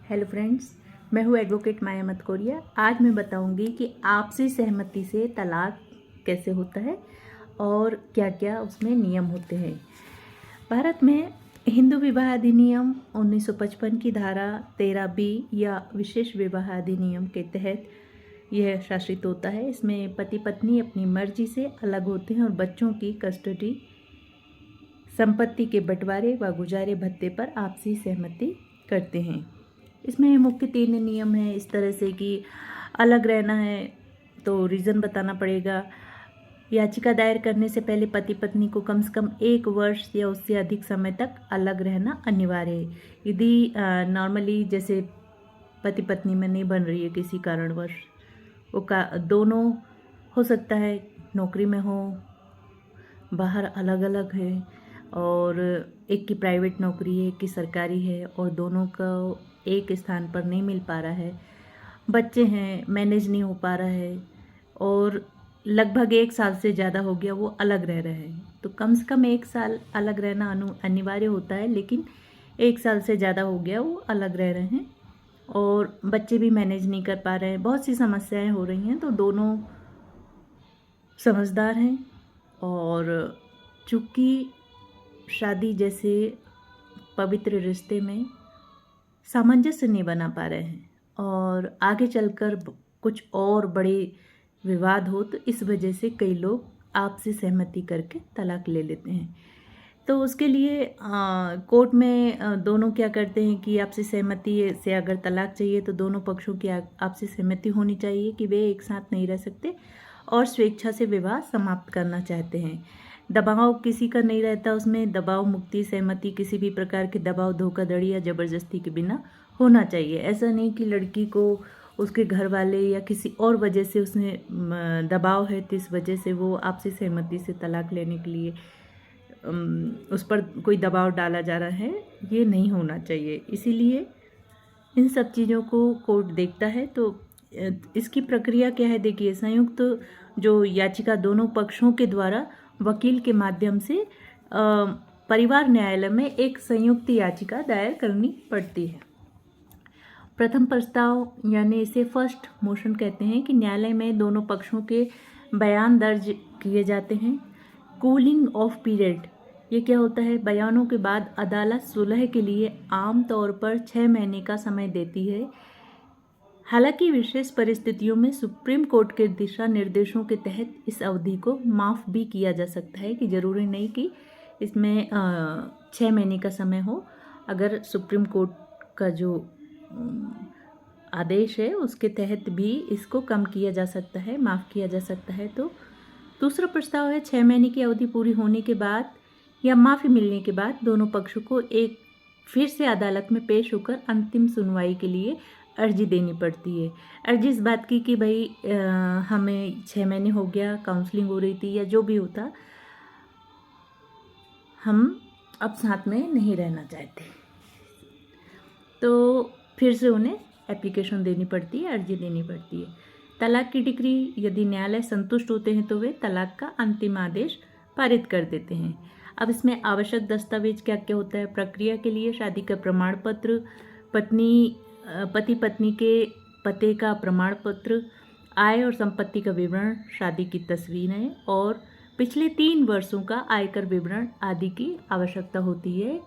Hello friends, मैं हूँ advocate माया मतकोरिया। आज मैं बताऊंगी कि आपसी सहमति से तलाक कैसे होता है और क्या क्या उसमें नियम होते हैं। भारत में हिंदू विवाह अधिनियम 1955 की धारा 13B या विशेष विवाह अधिनियम के तहत यह शासित होता है। इसमें पति पत्नी अपनी मर्जी से अलग होते हैं और बच्चों की कस्टडी, संपत्ति के बंटवारे व गुजारे भत्ते पर आपसी सहमति करते हैं। इसमें मुख्य 3 नियम हैं इस तरह से कि अलग रहना है तो रीज़न बताना पड़ेगा। याचिका दायर करने से पहले पति पत्नी को कम से कम 1 वर्ष या उससे अधिक समय तक अलग रहना अनिवार्य है। यदि नॉर्मली जैसे पति पत्नी में नहीं बन रही है किसी कारणवश, वो दोनों हो सकता है नौकरी में हो, बाहर अलग अलग है, और एक की प्राइवेट नौकरी है, एक की सरकारी है, और दोनों का एक स्थान पर नहीं मिल पा रहा है, बच्चे हैं, मैनेज नहीं हो पा रहा है, और लगभग 1 साल से ज़्यादा हो गया वो अलग रह रहे हैं, तो कम से कम 1 साल अलग रहना अनिवार्य होता है। लेकिन 1 साल से ज़्यादा हो गया वो अलग रह रहे हैं और बच्चे भी मैनेज नहीं कर पा रहे हैं, बहुत सी समस्याएं हो रही हैं, तो दोनों समझदार हैं और चूँकि शादी जैसे पवित्र रिश्ते में सामंजस्य नहीं बना पा रहे हैं और आगे चलकर कुछ और बड़े विवाद हो, तो इस वजह से कई लोग आपसी सहमति करके तलाक ले लेते हैं। तो उसके लिए कोर्ट में दोनों क्या करते हैं कि आपसी सहमति से अगर तलाक चाहिए तो दोनों पक्षों की आपसी सहमति होनी चाहिए कि वे एक साथ नहीं रह सकते और स्वेच्छा से विवाह समाप्त करना चाहते हैं। दबाव किसी का नहीं रहता उसमें, दबाव मुक्ति सहमति किसी भी प्रकार के दबाव, धोखाधड़ी या ज़बरदस्ती के बिना होना चाहिए। ऐसा नहीं कि लड़की को उसके घर वाले या किसी और वजह से उसने दबाव है तो इस वजह से वो आपसी सहमति से तलाक लेने के लिए उस पर कोई दबाव डाला जा रहा है, ये नहीं होना चाहिए। इसीलिए इन सब चीज़ों को कोर्ट देखता है। तो इसकी प्रक्रिया क्या है, देखिए, संयुक्त जो याचिका दोनों पक्षों के द्वारा वकील के माध्यम से परिवार न्यायालय में एक संयुक्त याचिका दायर करनी पड़ती है। प्रथम प्रस्ताव यानी इसे फर्स्ट मोशन कहते हैं कि न्यायालय में दोनों पक्षों के बयान दर्ज किए जाते हैं। कूलिंग ऑफ पीरियड, ये क्या होता है? बयानों के बाद अदालत सुलह के लिए आम तौर पर 6 महीने का समय देती है। हालांकि विशेष परिस्थितियों में सुप्रीम कोर्ट के दिशा निर्देशों के तहत इस अवधि को माफ़ भी किया जा सकता है, कि ज़रूरी नहीं कि इसमें 6 महीने का समय हो। अगर सुप्रीम कोर्ट का जो आदेश है उसके तहत भी इसको कम किया जा सकता है, माफ़ किया जा सकता है। तो दूसरा प्रस्ताव है 6 महीने की अवधि पूरी होने के बाद या माफ़ी मिलने के बाद दोनों पक्षों को एक फिर से अदालत में पेश होकर अंतिम सुनवाई के लिए अर्जी देनी पड़ती है। अर्जी इस बात की कि भाई हमें 6 महीने हो गया, काउंसलिंग हो रही थी या जो भी होता, हम अब साथ में नहीं रहना चाहते, तो फिर से उन्हें एप्लीकेशन देनी पड़ती है, अर्जी देनी पड़ती है। तलाक की डिक्री, यदि न्यायालय संतुष्ट होते हैं तो वे तलाक का अंतिम आदेश पारित कर देते हैं। अब इसमें आवश्यक दस्तावेज क्या क्या होता है? प्रक्रिया के लिए शादी का प्रमाण पत्र, पति पत्नी के पते का प्रमाण पत्र, आय और संपत्ति का विवरण, शादी की तस्वीरें और पिछले 3 वर्षों का आयकर विवरण आदि की आवश्यकता होती है।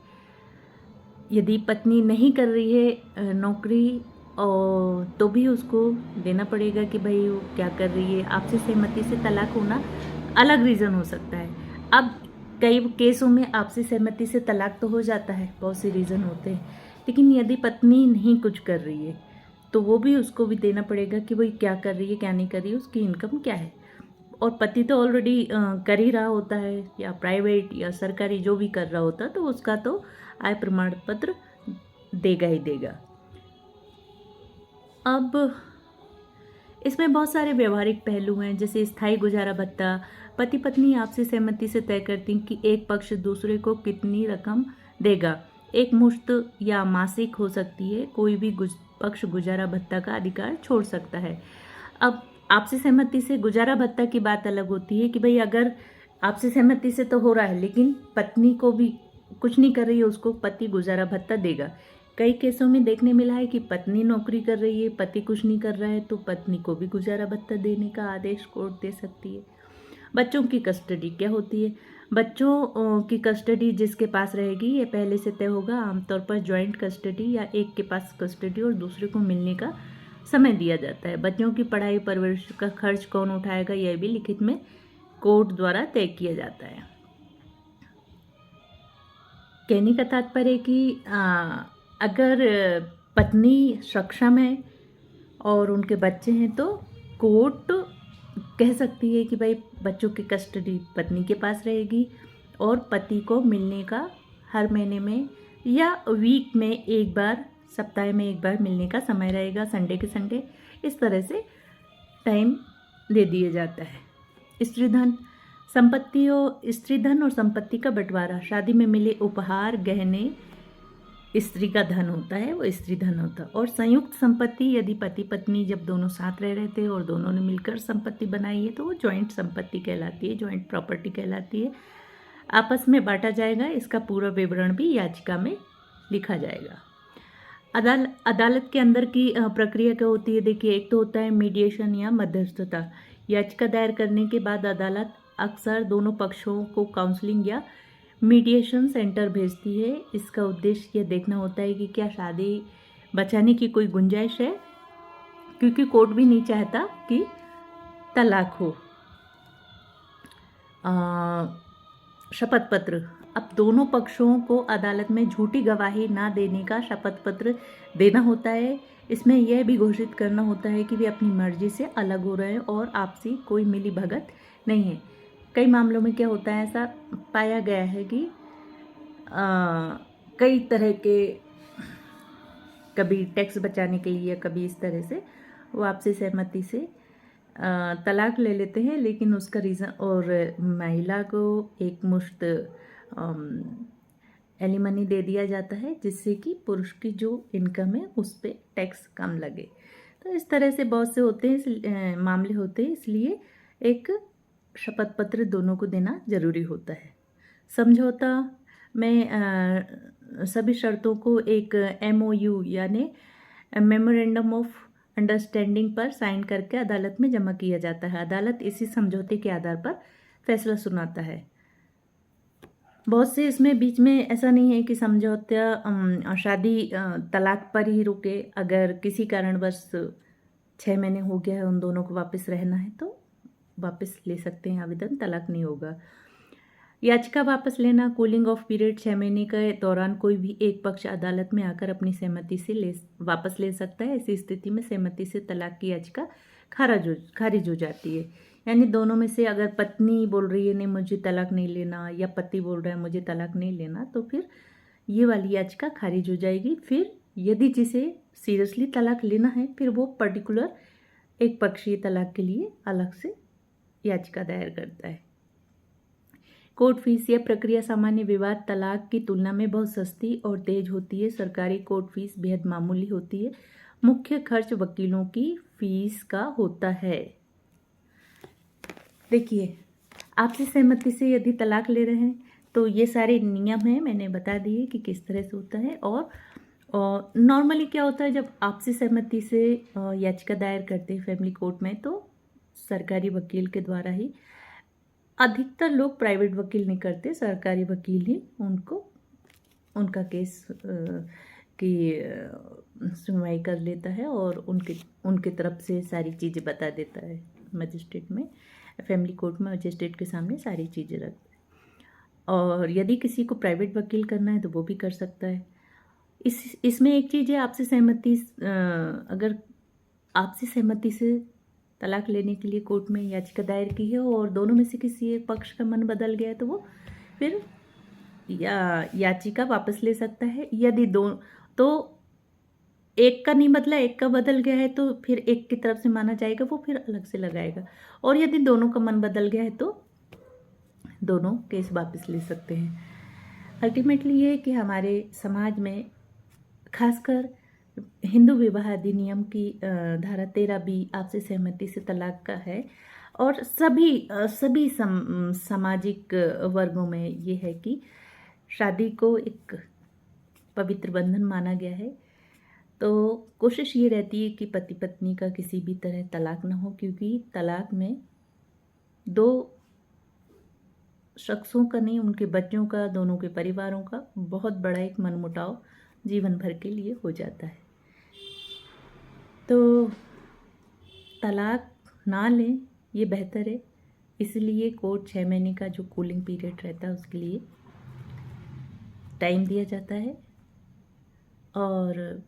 यदि पत्नी नहीं कर रही है नौकरी और तो भी उसको देना पड़ेगा कि भाई वो क्या कर रही है। आपसी सहमति से तलाक होना अलग रीज़न हो सकता है। अब कई केसों में आपसी सहमति से तलाक तो हो जाता है, बहुत से रीज़न होते हैं, लेकिन यदि पत्नी नहीं कुछ कर रही है तो वो भी उसको भी देना पड़ेगा कि भाई क्या कर रही है, क्या नहीं कर रही है, उसकी इनकम क्या है। और पति तो ऑलरेडी कर ही रहा होता है, या प्राइवेट या सरकारी जो भी कर रहा होता है, तो उसका तो आय प्रमाण पत्र देगा ही देगा। अब इसमें बहुत सारे व्यवहारिक पहलू हैं, जैसे स्थायी गुजारा भत्ता। पति पत्नी आपसी सहमति से तय करती हैं कि एक पक्ष दूसरे को कितनी रकम देगा। एक मुश्त या मासिक हो सकती है, कोई भी पक्ष गुजारा भत्ता का अधिकार छोड़ सकता है। अब आपसी सहमति से गुजारा भत्ता की बात अलग होती है कि भाई अगर आपसी सहमति से तो हो रहा है लेकिन पत्नी को भी कुछ नहीं कर रही है, उसको पति गुजारा भत्ता देगा। कई केसों में देखने मिला है कि पत्नी नौकरी कर रही है, पति कुछ नहीं कर रहा है, तो पत्नी को भी गुजारा भत्ता देने का आदेश कोर्ट दे सकती है। बच्चों की कस्टडी क्या होती है? बच्चों की कस्टडी जिसके पास रहेगी ये पहले से तय होगा। आमतौर पर जॉइंट कस्टडी या एक के पास कस्टडी और दूसरे को मिलने का समय दिया जाता है। बच्चों की पढ़ाई परवरिश का खर्च कौन उठाएगा, यह भी लिखित में कोर्ट द्वारा तय किया जाता है। कहने का तात्पर्य कि अगर पत्नी सक्षम है और उनके बच्चे हैं तो कोर्ट कह सकती है कि भाई बच्चों की कस्टडी पत्नी के पास रहेगी और पति को मिलने का हर महीने में या वीक में एक बार, सप्ताह में एक बार मिलने का समय रहेगा, संडे के संडे। इस तरह से टाइम दे दिया जाता है। स्त्री धन और संपत्ति का बंटवारा। शादी में मिले उपहार, गहने स्त्री का धन होता है, वो स्त्री धन होता है। और संयुक्त संपत्ति, यदि पति पत्नी जब दोनों साथ रह रहे थे और दोनों ने मिलकर संपत्ति बनाई है तो वो जॉइंट संपत्ति कहलाती है, जॉइंट प्रॉपर्टी कहलाती है। आपस में बांटा जाएगा, इसका पूरा विवरण भी याचिका में लिखा जाएगा। अदालत के अंदर की प्रक्रिया क्या होती है? देखिए, एक तो होता है मीडिएशन या मध्यस्थता। याचिका दायर करने के बाद अदालत अक्सर दोनों पक्षों को काउंसलिंग या मीडिएशन सेंटर भेजती है। इसका उद्देश्य यह देखना होता है कि क्या शादी बचाने की कोई गुंजाइश है, क्योंकि कोर्ट भी नहीं चाहता कि तलाक हो। शपथ पत्र। अब दोनों पक्षों को अदालत में झूठी गवाही ना देने का शपथ पत्र देना होता है। इसमें यह भी घोषित करना होता है कि वे अपनी मर्जी से अलग हो रहे हैं और आपसी कोई मिली भगत नहीं है। कई मामलों में क्या होता है, ऐसा पाया गया है कि कई तरह के, कभी टैक्स बचाने के लिए, कभी इस तरह से वो आपसी सहमति से तलाक ले लेते हैं, लेकिन उसका रीज़न, और महिला को एक मुश्त एलिमनी दे दिया जाता है जिससे कि पुरुष की जो इनकम है उस पर टैक्स कम लगे। तो इस तरह से बहुत से होते हैं मामले होते हैं, इसलिए एक शपथ पत्र दोनों को देना जरूरी होता है। समझौता में सभी शर्तों को एक MOU यानी मेमोरेंडम ऑफ अंडरस्टैंडिंग पर साइन करके अदालत में जमा किया जाता है। अदालत इसी समझौते के आधार पर फैसला सुनाता है। बहुत से इसमें बीच में ऐसा नहीं है कि समझौता शादी तलाक पर ही रुके। अगर किसी कारणवश 6 महीने हो गया है, उन दोनों को वापस रहना है तो वापस ले सकते हैं आवेदन, तलाक नहीं होगा। याचिका वापस लेना। कूलिंग ऑफ पीरियड 6 महीने के दौरान कोई भी एक पक्ष अदालत में आकर अपनी सहमति से वापस ले सकता है। ऐसी स्थिति में सहमति से तलाक की याचिका खारिज हो जाती है। यानी दोनों में से अगर पत्नी बोल रही है नहीं मुझे तलाक नहीं लेना, या पति बोल रहा है मुझे तलाक नहीं लेना, तो फिर ये वाली याचिका खारिज हो जाएगी। फिर यदि जिसे सीरियसली तलाक लेना है, फिर वो पर्टिकुलर एक पक्षीय तलाक के लिए अलग से याचिका दायर करता है। Court fees. यह प्रक्रिया सामान्य विवाद तलाक की तुलना में बहुत सस्ती और तेज होती है। सरकारी कोर्ट फीस बेहद मामूली होती है। मुख्य खर्च वकीलों की फीस का होता है। देखिए, आपसी सहमति से यदि तलाक ले रहे हैं तो ये सारे नियम हैं, मैंने बता दिए कि किस तरह से होता है। और नॉर्मली क्या होता है, जब आपसी सहमति से याचिका दायर करते हैं फैमिली कोर्ट में, तो सरकारी वकील के द्वारा ही। अधिकतर लोग प्राइवेट वकील नहीं करते, सरकारी वकील ही उनका केस की सुनवाई कर लेता है और उनके तरफ से सारी चीज़ें बता देता है मजिस्ट्रेट में। फैमिली कोर्ट में मजिस्ट्रेट के सामने सारी चीज़ें रखते हैं। और यदि किसी को प्राइवेट वकील करना है तो वो भी कर सकता है। इसमें एक चीज़ है, आपसी सहमति, अगर आपसी सहमति से तलाक लेने के लिए कोर्ट में याचिका दायर की है और दोनों में से किसी एक पक्ष का मन बदल गया है तो वो फिर याचिका वापस ले सकता है। यदि तो एक का नहीं बदला, एक का बदल गया है तो फिर एक की तरफ से माना जाएगा, वो फिर अलग से लगाएगा। और यदि दोनों का मन बदल गया है तो दोनों केस वापस ले सकते हैं। अल्टीमेटली ये कि हमारे समाज में खासकर हिंदू विवाह अधिनियम की धारा 13B आपसी सहमति से तलाक का है। और सभी सामाजिक वर्गों में ये है कि शादी को एक पवित्र बंधन माना गया है। तो कोशिश ये रहती है कि पति पत्नी का किसी भी तरह तलाक ना हो, क्योंकि तलाक में दो शख्सों का नहीं, उनके बच्चों का, दोनों के परिवारों का बहुत बड़ा एक मनमुटाव जीवन भर के लिए हो जाता है। तो तलाक ना लें ये बेहतर है। इसलिए कोर्ट 6 महीने का जो कूलिंग पीरियड रहता है उसके लिए टाइम दिया जाता है। और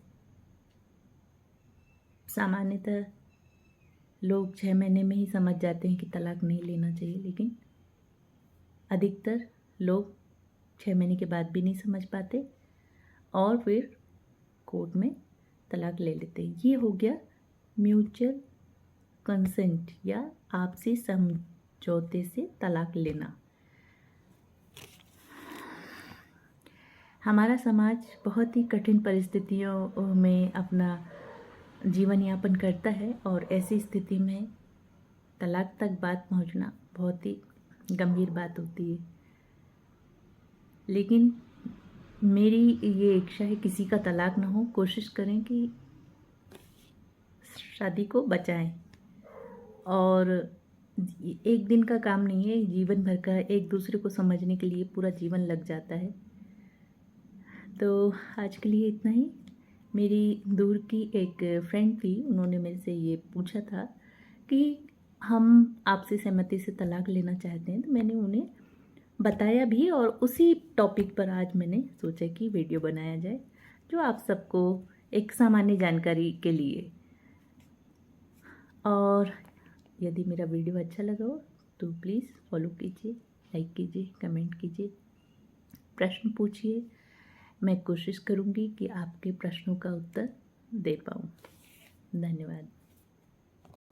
सामान्यतः लोग 6 महीने में ही समझ जाते हैं कि तलाक नहीं लेना चाहिए, लेकिन अधिकतर लोग 6 महीने के बाद भी नहीं समझ पाते और फिर कोर्ट में तलाक ले लेते हैं। ये हो गया म्यूचुअल कंसेंट या आपसी समझौते से तलाक लेना। हमारा समाज बहुत ही कठिन परिस्थितियों में अपना जीवन यापन करता है और ऐसी स्थिति में तलाक तक बात पहुंचना बहुत ही गंभीर बात होती है। लेकिन मेरी ये इच्छा है किसी का तलाक ना हो। कोशिश करें कि शादी को बचाएं। और एक दिन का काम नहीं है, जीवन भर का। एक दूसरे को समझने के लिए पूरा जीवन लग जाता है। तो आज के लिए इतना ही। मेरी दूर की एक फ्रेंड थी, उन्होंने मेरे से ये पूछा था कि हम आपसे सहमति से तलाक लेना चाहते हैं। तो मैंने उन्हें बताया भी और उसी टॉपिक पर आज मैंने सोचा कि वीडियो बनाया जाए, जो आप सबको एक सामान्य जानकारी के लिए। और यदि मेरा वीडियो अच्छा लगा हो तो प्लीज़ फॉलो कीजिए, लाइक कीजिए, कमेंट कीजिए, प्रश्न पूछिए। मैं कोशिश करूँगी कि आपके प्रश्नों का उत्तर दे पाऊँ। धन्यवाद।